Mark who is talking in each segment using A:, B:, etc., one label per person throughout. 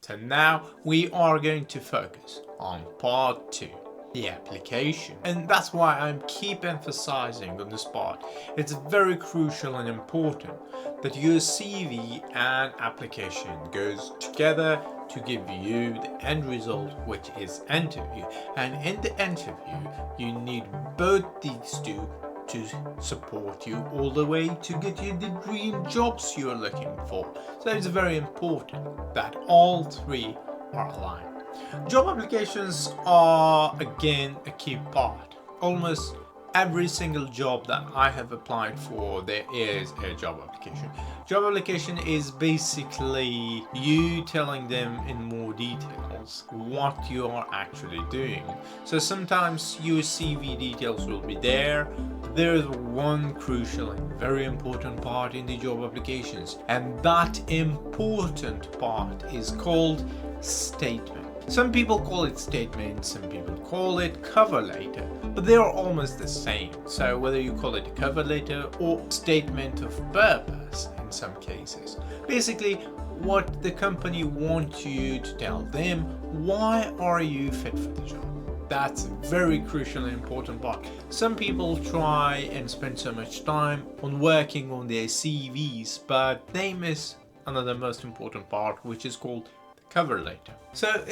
A: So now we are going to focus on part 2, the application. And that's why I keep emphasizing on this part. It's very crucial and important that your CV and application goes together to give you the end result, which is interview. And in the interview, you need both these two to support you all the way to get you the dream jobs you're looking for. So it's very important that all three are aligned. Job applications are again a key part. Almost every single job that I have applied for, there is a job application. Job application is basically you telling them in more details what you are actually doing. So sometimes your CV details will be there. There is one crucial and very important part in the job applications, and that important part is called statement. Some people call it statement, some people call it cover letter, but they are almost the same. So whether you call it a cover letter or statement of purpose in some cases, basically what the company wants you to tell them, why are you fit for the job? That's a very crucial and important part. Some people try and spend so much time on working on their CVs, but they miss another most important part, which is called cover letter. So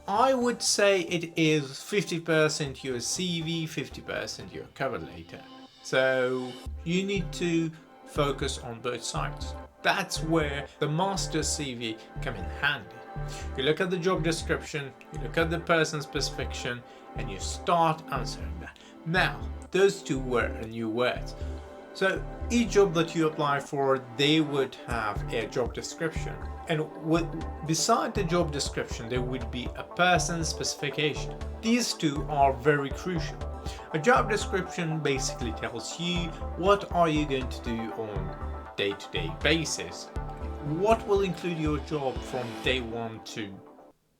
A: I would say it is 50% your CV, 50% your cover letter. So you need to focus on both sides. That's where the master CV come in handy. You look at the job description, you look at the person's specification, and you start answering that. Now, those two were new words. So each job that you apply for, they would have a job description. And beside the job description, there would be a person's specification. These two are very crucial. A job description basically tells you what are you going to do on day-to-day basis. What will include your job from day 1 to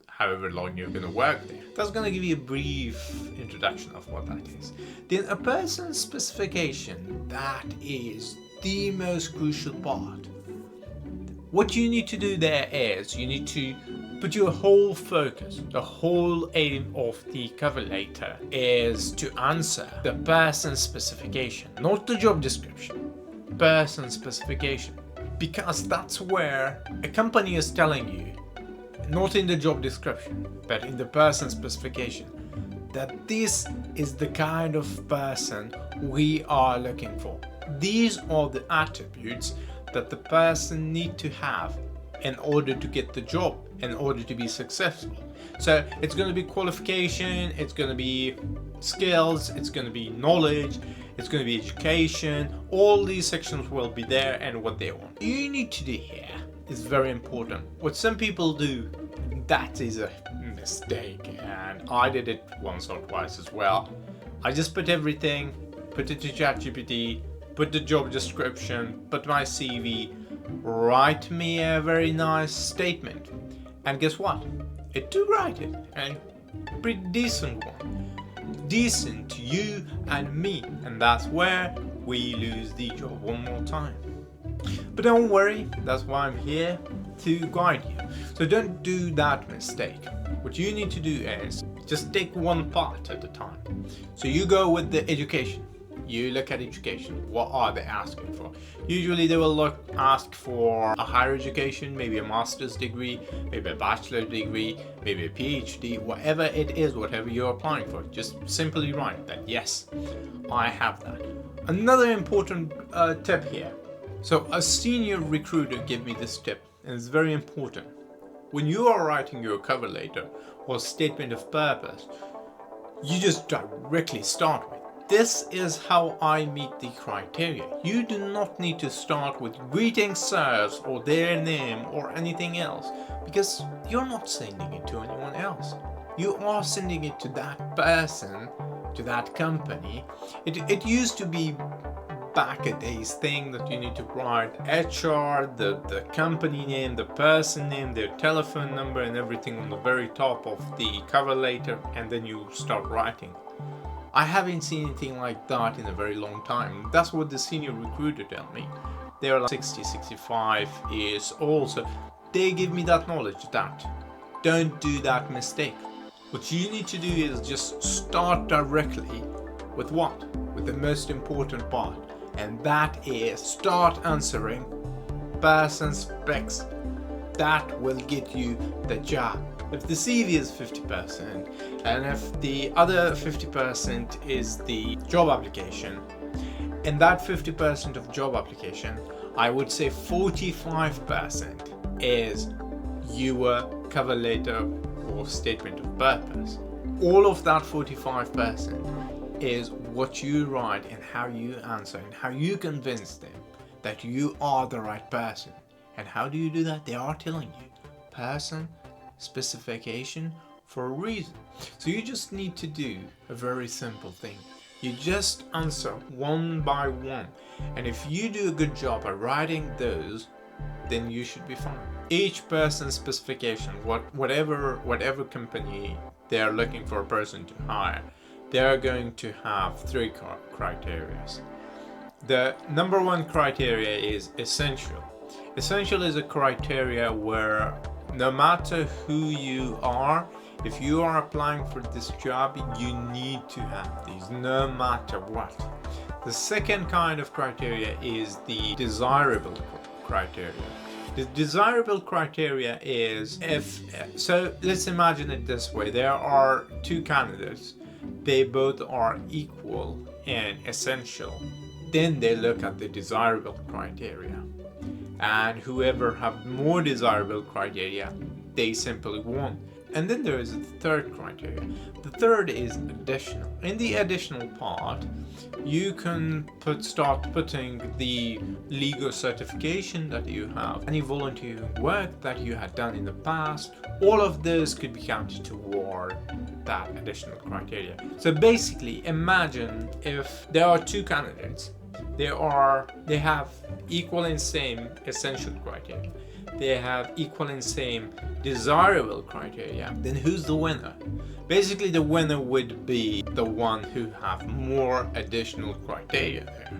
A: however long you're going to work there. That's going to give you a brief introduction of what that is. Then a person's specification, that is the most crucial part. What you need to do there is you need to put your whole focus, the whole aim of the cover letter is to answer the person's specification, not the job description, person's specification. Because that's where a company is telling you, not in the job description, but in the person's specification, that this is the kind of person we are looking for. These are the attributes that the person need to have in order to get the job, in order to be successful. So it's going to be qualification, it's going to be skills, it's going to be knowledge, it's going to be education. All these sections will be there and what they want. You need to do here is very important. What some people do, that is a mistake, and I did it once or twice as well. I just put everything, put it to ChatGPT, put the job description, put my CV, write me a very nice statement, and guess what? It do write it, and pretty decent one. Decent to you and me, and that's where we lose the job one more time. But don't worry, that's why I'm here, to guide you. So don't do that mistake. What you need to do is just take one part at a time. So you go with the education. You look at education. What are they asking for? Usually they will ask for a higher education, maybe a master's degree, maybe a bachelor's degree, maybe a PhD, whatever it is, whatever you're applying for. Just simply write that, yes, I have that. Another important tip here. So a senior recruiter gave me this tip, and it's very important. When you are writing your cover letter or statement of purpose, you just directly start with, this is how I meet the criteria. You do not need to start with greetings sirs or their name or anything else, because you're not sending it to anyone else. You are sending it to that person, to that company. It used to be back a days thing that you need to write HR, the company name, the person name, their telephone number and everything on the very top of the cover letter, and then you start writing. I haven't seen anything like that in a very long time. That's what the senior recruiter told me. They are like 60, 65 years old, so they give me that knowledge that Don't do that mistake. What you need to do is just start directly with what? With the most important part, and that is start answering person specs. That will get you the job. If the CV is 50% and if the other 50% is the job application, in that 50% of job application, I would say 45% is your cover letter or statement of purpose. All of that 45% is what you write and how you answer and how you convince them that you are the right person. And how do you do that? They are telling you person, specification, for a reason. So you just need to do a very simple thing. You just answer one by one, and if you do a good job at writing those, then you should be fine. Each person's specification, whatever company they are looking for a person to hire, they are going to have three criteria. The number one criteria is essential. Essential is a criteria where no matter who you are, if you are applying for this job, you need to have these no matter what. The second kind of criteria is the desirable criteria. The desirable criteria is so let's imagine it this way. There are two candidates. They both are equal and essential. Then they look at the desirable criteria. And whoever have more desirable criteria, they simply won. And then there is a third criteria. The third is additional. In the additional part, you can start putting the legal certification that you have, any volunteering work that you had done in the past. All of those could be counted toward that additional criteria. So basically, imagine if there are two candidates. They have equal and same essential criteria. They have equal and same desirable criteria. Then who's the winner? Basically, the winner would be the one who have more additional criteria there.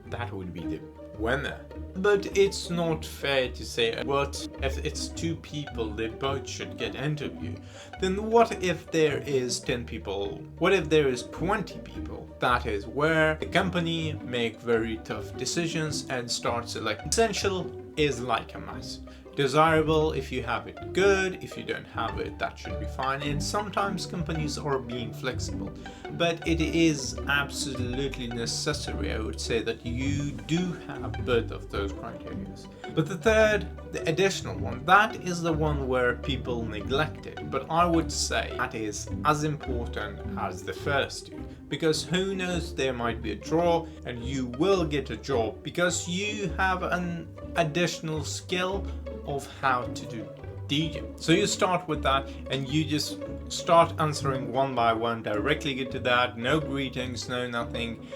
A: That would be the winner. But it's not fair to say, what if it's two people, they both should get interviewed? Then what if there is 10 people? What if there is 20 people? That is where the company make very tough decisions and start selecting. Essential is like a must. Desirable, if you have it, good. If you don't have it, that should be fine. And sometimes companies are being flexible, but it is absolutely necessary, I would say, that you do have both of those criteria. But the third, the additional one, that is the one where people neglect it. But I would say that is as important as the first two, because who knows, there might be a draw and you will get a job because you have an additional skill of how to do DJ. So you start with that and you just start answering one by one, directly get to that, no greetings, no nothing.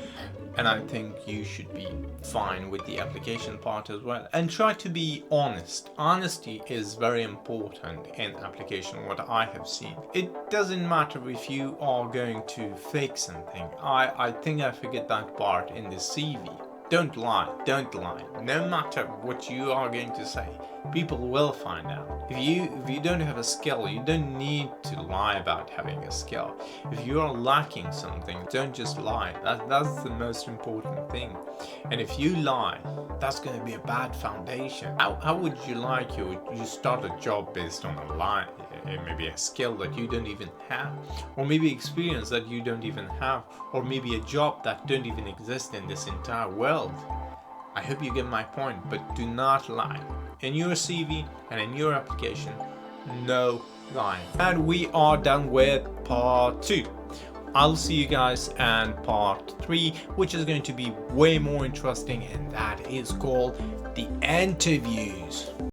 A: And I think you should be fine with the application part as well. And try to be honest. Honesty is very important in application, what I have seen. It doesn't matter if you are going to fake something. I think I forget that part in the CV. Don't lie, no matter what you are going to say. People will find out. If you don't have a skill, you don't need to lie about having a skill. If you are lacking something, don't just lie. That's the most important thing. And if you lie, that's going to be a bad foundation. How would you like you start a job based on a lie? Maybe a skill that you don't even have, or maybe experience that you don't even have, or maybe a job that don't even exist in this entire world. I hope you get my point, but do not lie. In your CV and in your application, no lying. And we are done with part 2. I'll see you guys in part 3, which is going to be way more interesting, and that is called the interviews.